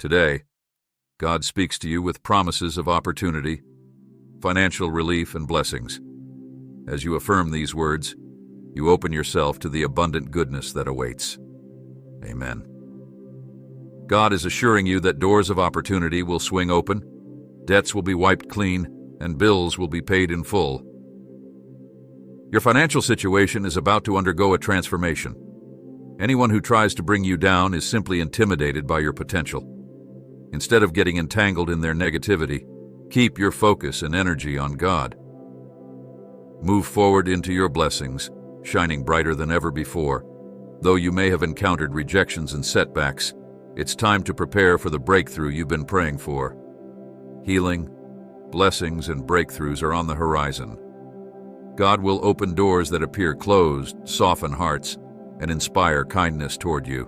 Today, God speaks to you with promises of opportunity, financial relief, and blessings. As you affirm these words, you open yourself to the abundant goodness that awaits. Amen. God is assuring you that doors of opportunity will swing open, debts will be wiped clean, and bills will be paid in full. Your financial situation is about to undergo a transformation. Anyone who tries to bring you down is simply intimidated by your potential. Instead of getting entangled in their negativity, keep your focus and energy on God. Move forward into your blessings, shining brighter than ever before. Though you may have encountered rejections and setbacks, it's time to prepare for the breakthrough you've been praying for. Healing, blessings, and breakthroughs are on the horizon. God will open doors that appear closed, soften hearts, and inspire kindness toward you.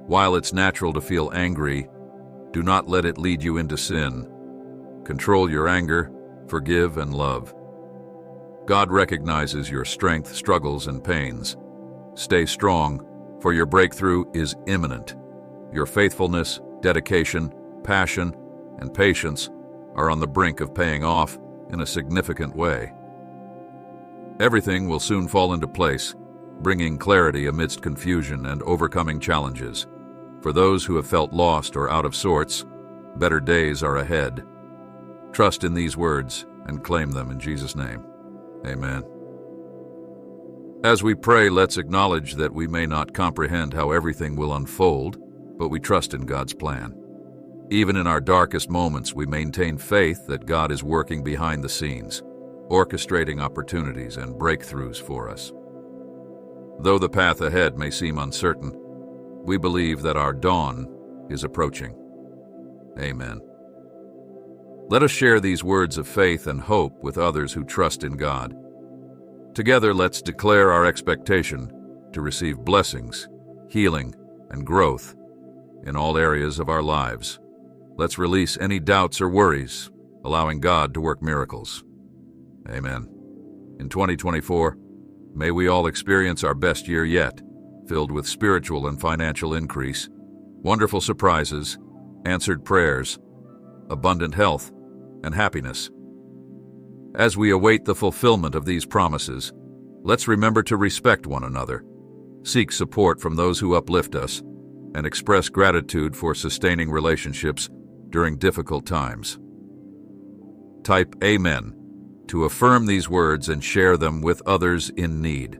While it's natural to feel angry, do not let it lead you into sin. Control your anger, forgive, and love. God recognizes your strength, struggles, and pains. Stay strong, for your breakthrough is imminent. Your faithfulness, dedication, passion, and patience are on the brink of paying off in a significant way. Everything will soon fall into place, bringing clarity amidst confusion and overcoming challenges. For those who have felt lost or out of sorts, better days are ahead. Trust in these words and claim them in Jesus' name. Amen. As we pray, let's acknowledge that we may not comprehend how everything will unfold, but we trust in God's plan. Even in our darkest moments, we maintain faith that God is working behind the scenes, orchestrating opportunities and breakthroughs for us. Though the path ahead may seem uncertain, we believe that our dawn is approaching. Amen. Let us share these words of faith and hope with others who trust in God. Together, let's declare our expectation to receive blessings, healing, and growth in all areas of our lives. Let's release any doubts or worries, allowing God to work miracles. Amen. In 2024, may we all experience our best year yet, filled with spiritual and financial increase, wonderful surprises, answered prayers, abundant health, and happiness. As we await the fulfillment of these promises, let's remember to respect one another, seek support from those who uplift us, and express gratitude for sustaining relationships during difficult times. Type Amen to affirm these words and share them with others in need.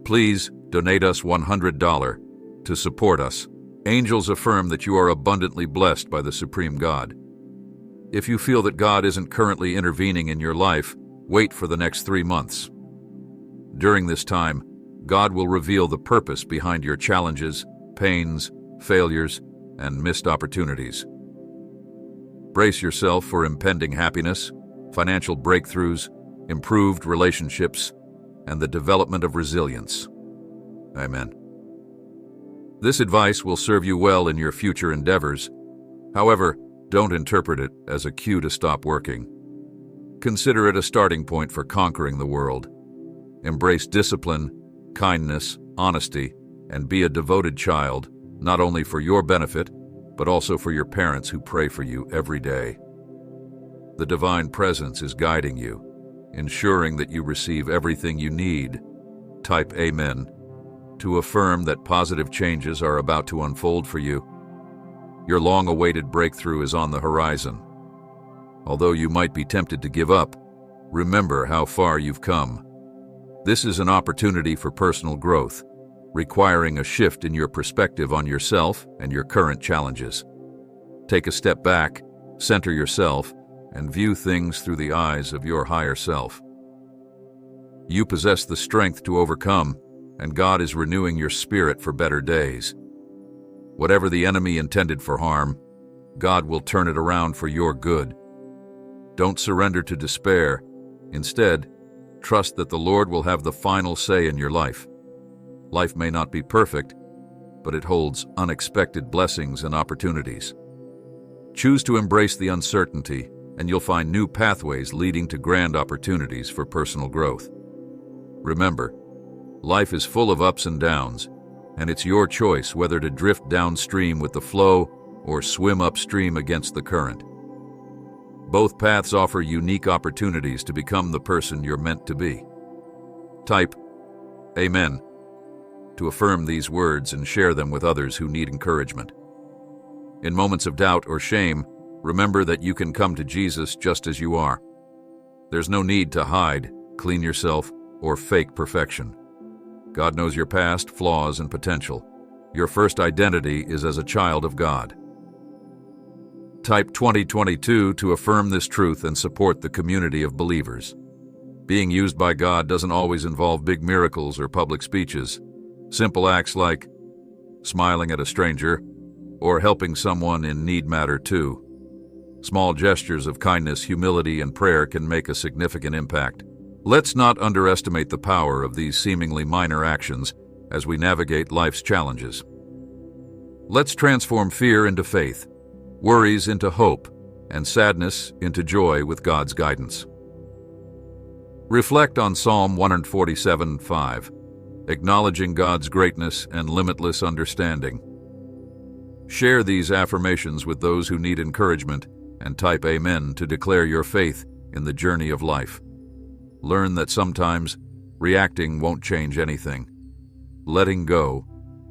Please donate us $100 to support us. Angels affirm that you are abundantly blessed by the Supreme God. If you feel that God isn't currently intervening in your life, wait for the next 3 months. During this time, God will reveal the purpose behind your challenges, pains, failures, and missed opportunities. Brace yourself for impending happiness, financial breakthroughs, improved relationships, and the development of resilience. Amen. This advice will serve you well in your future endeavors. However, don't interpret it as a cue to stop working. Consider it a starting point for conquering the world. Embrace discipline, kindness, honesty, and be a devoted child, not only for your benefit, but also for your parents who pray for you every day. The divine presence is guiding you, ensuring that you receive everything you need. Type Amen to affirm that positive changes are about to unfold for you. Your long-awaited breakthrough is on the horizon. Although you might be tempted to give up, remember how far you've come. This is an opportunity for personal growth, requiring a shift in your perspective on yourself and your current challenges. Take a step back, center yourself, and view things through the eyes of your higher self. You possess the strength to overcome, and God is renewing your spirit for better days. Whatever the enemy intended for harm, God will turn it around for your good. Don't surrender to despair. Instead, trust that the Lord will have the final say in your life. Life may not be perfect, but it holds unexpected blessings and opportunities. Choose to embrace the uncertainty, and you'll find new pathways leading to grand opportunities for personal growth. Remember, life is full of ups and downs, and it's your choice whether to drift downstream with the flow or swim upstream against the current. Both paths offer unique opportunities to become the person you're meant to be. Type Amen to affirm these words and share them with others who need encouragement. In moments of doubt or shame, remember that you can come to Jesus just as you are. There's no need to hide, clean yourself, or fake perfection. God knows your past, flaws, and potential. Your first identity is as a child of God. Type 2022 to affirm this truth and support the community of believers. Being used by God doesn't always involve big miracles or public speeches. Simple acts like smiling at a stranger or helping someone in need matter too. Small gestures of kindness, humility, and prayer can make a significant impact. Let's not underestimate the power of these seemingly minor actions as we navigate life's challenges. Let's transform fear into faith, worries into hope, and sadness into joy with God's guidance. Reflect on Psalm 147:5, acknowledging God's greatness and limitless understanding. Share these affirmations with those who need encouragement and type Amen to declare your faith in the journey of life. Learn that sometimes reacting won't change anything. Letting go,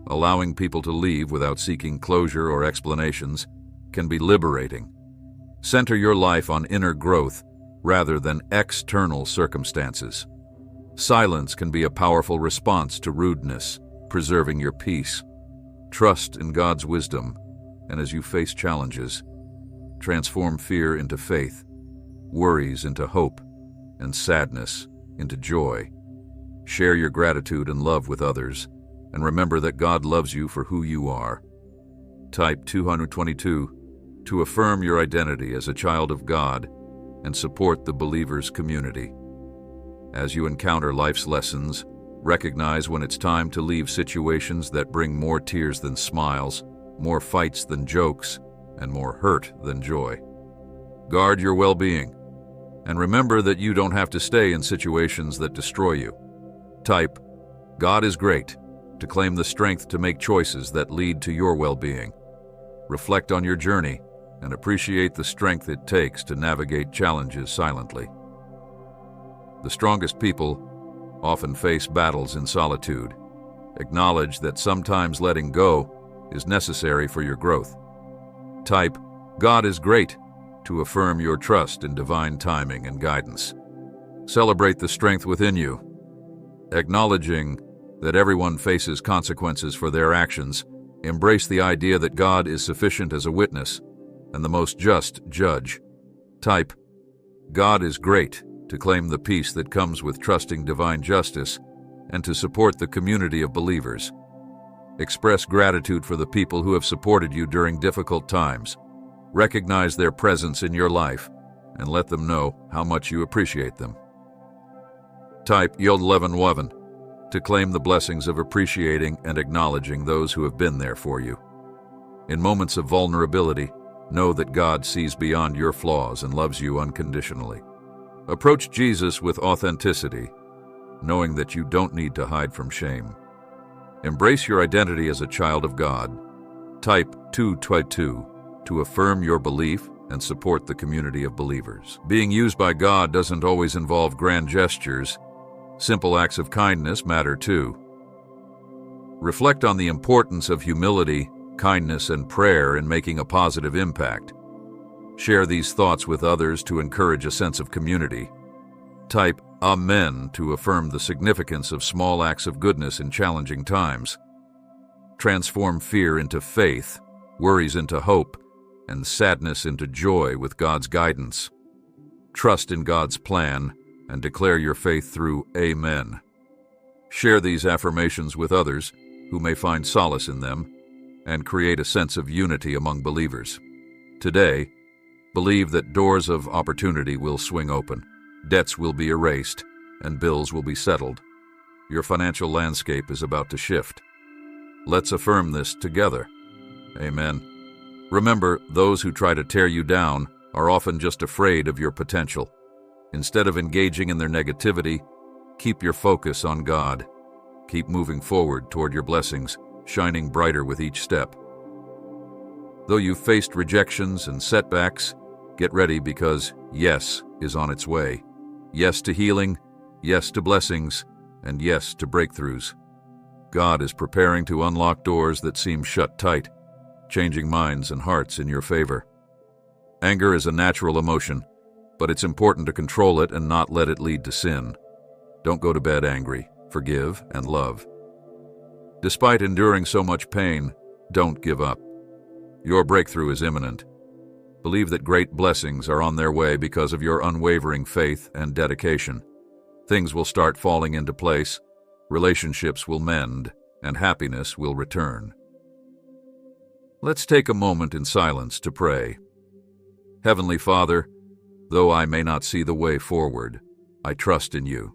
allowing people to leave without seeking closure or explanations, can be liberating. Center your life on inner growth rather than external circumstances. Silence can be a powerful response to rudeness, preserving your peace. Trust in God's wisdom, and as you face challenges, transform fear into faith, worries into hope, and sadness into joy. Share your gratitude and love with others, and remember that God loves you for who you are. Type 222 to affirm your identity as a child of God and support the believers' community. As you encounter life's lessons, recognize when it's time to leave situations that bring more tears than smiles, more fights than jokes, and more hurt than joy. Guard your well-being, and remember that you don't have to stay in situations that destroy you. Type God is great to claim the strength to make choices that lead to your well-being. Reflect on your journey and appreciate the strength it takes to navigate challenges silently. The strongest people often face battles in solitude. Acknowledge that sometimes letting go is necessary for your growth. Type God is great to affirm your trust in divine timing and guidance. Celebrate the strength within you. Acknowledging that everyone faces consequences for their actions, embrace the idea that God is sufficient as a witness and the most just judge. Type God is great to claim the peace that comes with trusting divine justice and to support the community of believers. Express gratitude for the people who have supported you during difficult times. Recognize their presence in your life and let them know how much you appreciate them. Type Yod 11 to claim the blessings of appreciating and acknowledging those who have been there for you. In moments of vulnerability, know that God sees beyond your flaws and loves you unconditionally. Approach Jesus with authenticity, knowing that you don't need to hide from shame. Embrace your identity as a child of God. Type 222 to affirm your belief and support the community of believers. Being used by God doesn't always involve grand gestures. Simple acts of kindness matter too. Reflect on the importance of humility, kindness, and prayer in making a positive impact. Share these thoughts with others to encourage a sense of community. Type Amen to affirm the significance of small acts of goodness in challenging times. Transform fear into faith, worries into hope, and sadness into joy with God's guidance. Trust in God's plan and declare your faith through Amen. Share these affirmations with others who may find solace in them and create a sense of unity among believers. Today, believe that doors of opportunity will swing open, debts will be erased, and bills will be settled. Your financial landscape is about to shift. Let's affirm this together. Amen. Remember, those who try to tear you down are often just afraid of your potential. Instead of engaging in their negativity, keep your focus on God. Keep moving forward toward your blessings, shining brighter with each step. Though you've faced rejections and setbacks, get ready because yes is on its way. Yes to healing, yes to blessings, and yes to breakthroughs. God is preparing to unlock doors that seem shut tight, changing minds and hearts in your favor. Anger is a natural emotion, but it's important to control it and not let it lead to sin. Don't go to bed angry. Forgive and love. Despite enduring so much pain, don't give up. Your breakthrough is imminent. Believe that great blessings are on their way because of your unwavering faith and dedication. Things will start falling into place, relationships will mend, and happiness will return. Let's take a moment in silence to pray. Heavenly Father, though I may not see the way forward, I trust in you.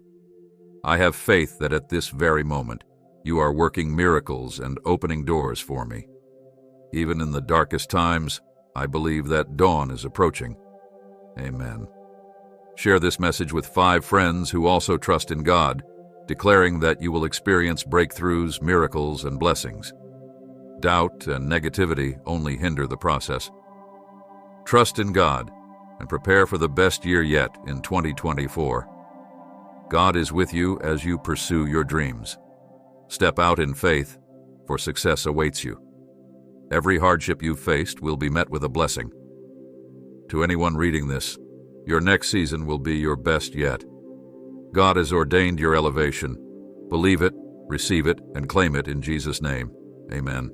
I have faith that at this very moment, you are working miracles and opening doors for me. Even in the darkest times, I believe that dawn is approaching. Amen. Share this message with 5 friends who also trust in God, declaring that you will experience breakthroughs, miracles, and blessings. Doubt and negativity only hinder the process. Trust in God and prepare for the best year yet in 2024. God is with you as you pursue your dreams. Step out in faith, for success awaits you. Every hardship you've faced will be met with a blessing. To anyone reading this, your next season will be your best yet. God has ordained your elevation. Believe it, receive it, and claim it in Jesus' name. Amen.